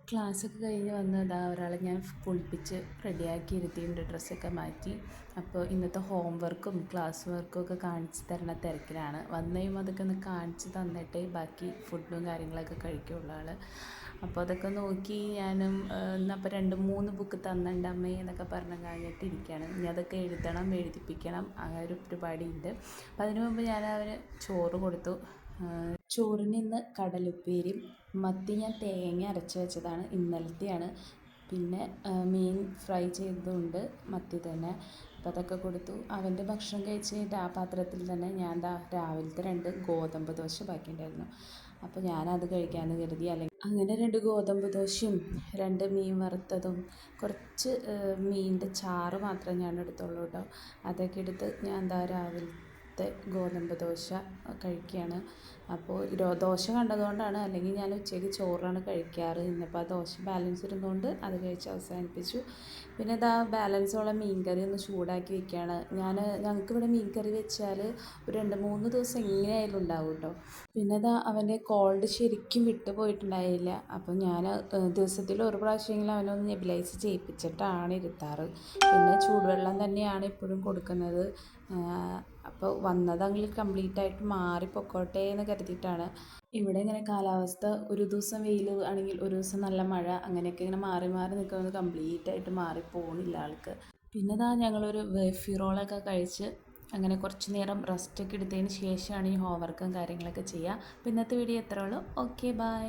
ക്ലാസ്സൊക്കെ കഴിഞ്ഞ് വന്നതാ ഒരാളെ ഞാൻ കുളിപ്പിച്ച് റെഡിയാക്കി ഇരുത്തിയിട്ടുണ്ട്, ഡ്രസ്സൊക്കെ മാറ്റി. അപ്പോൾ ഇന്നത്തെ ഹോം വർക്കും ക്ലാസ് വർക്കും ഒക്കെ കാണിച്ച് തരണ തിരക്കിലാണ്. വന്നു കഴിയുമ്പോൾ അതൊക്കെ ഒന്ന് കാണിച്ച് തന്നിട്ടേ ബാക്കി ഫുഡും കാര്യങ്ങളൊക്കെ കഴിക്കുള്ളൂ ആൾ. അപ്പോൾ അതൊക്കെ നോക്കി ഞാനും ഇന്നപ്പോൾ 2-3 ബുക്ക് തന്നിട്ടുണ്ട് അമ്മേ എന്നൊക്കെ പറഞ്ഞ് കഴിഞ്ഞിട്ട് ഇരിക്കുകയാണ്. ഇനി അതൊക്കെ എഴുതണം, എഴുതിപ്പിക്കണം, അങ്ങനെ ഒരു പരിപാടിയുണ്ട്. അപ്പോൾ അതിനു മുമ്പ് ഞാൻ അവന് ചോറ് കൊടുത്തു. ചോറിന് ഇന്ന് കടലുപ്പേരിയും മത്തി ഞാൻ തേങ്ങ അരച്ച് വെച്ചതാണ്, ഇന്നലത്തെയാണ്. പിന്നെ മീൻ ഫ്രൈ ചെയ്തതുണ്ട്, മത്തി തന്നെ. അപ്പോൾ അതൊക്കെ കൊടുത്തു. അവൻ്റെ ഭക്ഷണം കഴിച്ച് കഴിഞ്ഞിട്ട് ആ പാത്രത്തിൽ തന്നെ ഞാൻ രാവിലത്തെ 2 ഗോതമ്പ് ദോശ ബാക്കിയുണ്ടായിരുന്നു. അപ്പോൾ ഞാനത് കഴിക്കാമെന്ന് കരുതി. അങ്ങനെ 2 ഗോതമ്പ് ദോശയും 2 മീൻ വറുത്തതും കുറച്ച് മീനിൻ്റെ ചാറ് മാത്രമേ ഞാൻ എടുത്തുള്ളൂ കേട്ടോ. അതൊക്കെ എടുത്ത് ഞാൻ രാവിലത്തെ ഗോതമ്പ് ദോശ കഴിക്കുകയാണ്. അപ്പോൾ ദോശ കണ്ടതുകൊണ്ടാണ്, അല്ലെങ്കിൽ ഞാൻ ഉച്ചയ്ക്ക് ചോറാണ് കഴിക്കാറ്. ഇന്നിപ്പോൾ ആ ദോശ ബാലൻസ് ഇരുന്നുകൊണ്ട് അത് കഴിച്ച് അവസാനിപ്പിച്ചു. പിന്നെ ബാലൻസുള്ള മീൻകറി ഒന്ന് ചൂടാക്കി വെക്കുകയാണ്. ഞങ്ങൾക്കിവിടെ മീൻകറി വെച്ചാൽ ഒരു 2-3 ദിവസം എങ്ങനെയായാലും ഉണ്ടാവും കേട്ടോ. പിന്നെ അവൻ്റെ കോൾഡ് ശരിക്കും വിട്ടു പോയിട്ടുണ്ടായില്ല. അപ്പം ഞാൻ ദിവസത്തിൽ ഒരു പ്രാവശ്യമെങ്കിലും അവനൊന്ന് നെബുലൈസ് ചെയ്യിപ്പിച്ചിട്ടാണ് ഇരുത്താറ്. പിന്നെ ചൂടുവെള്ളം തന്നെയാണ് ഇപ്പോഴും കൊടുക്കുന്നത്. അപ്പോൾ വന്നതെങ്കിൽ കംപ്ലീറ്റ് ആയിട്ട് മാറിപ്പൊക്കോട്ടെ എന്ന് കരുതിയിട്ടാണ്. ഇവിടെ ഇങ്ങനെ കാലാവസ്ഥ ഒരു ദിവസം വെയിൽ ആണെങ്കിൽ ഒരു ദിവസം നല്ല മഴ, അങ്ങനെയൊക്കെ ഇങ്ങനെ മാറി മാറി നിൽക്കുന്നത്, കംപ്ലീറ്റ് ആയിട്ട് മാറിപ്പോണില്ല ആൾക്ക്. പിന്നെ ഞങ്ങളൊരു വേഫി റോളൊക്കെ കഴിച്ച് അങ്ങനെ കുറച്ച് നേരം റെസ്റ്റൊക്കെ എടുത്തതിന് ശേഷമാണ് ഈ ഹോംവർക്കും കാര്യങ്ങളൊക്കെ ചെയ്യുക. അപ്പോൾ ഇന്നത്തെ വീഡിയോ എത്രയുള്ളൂ. Okay, by.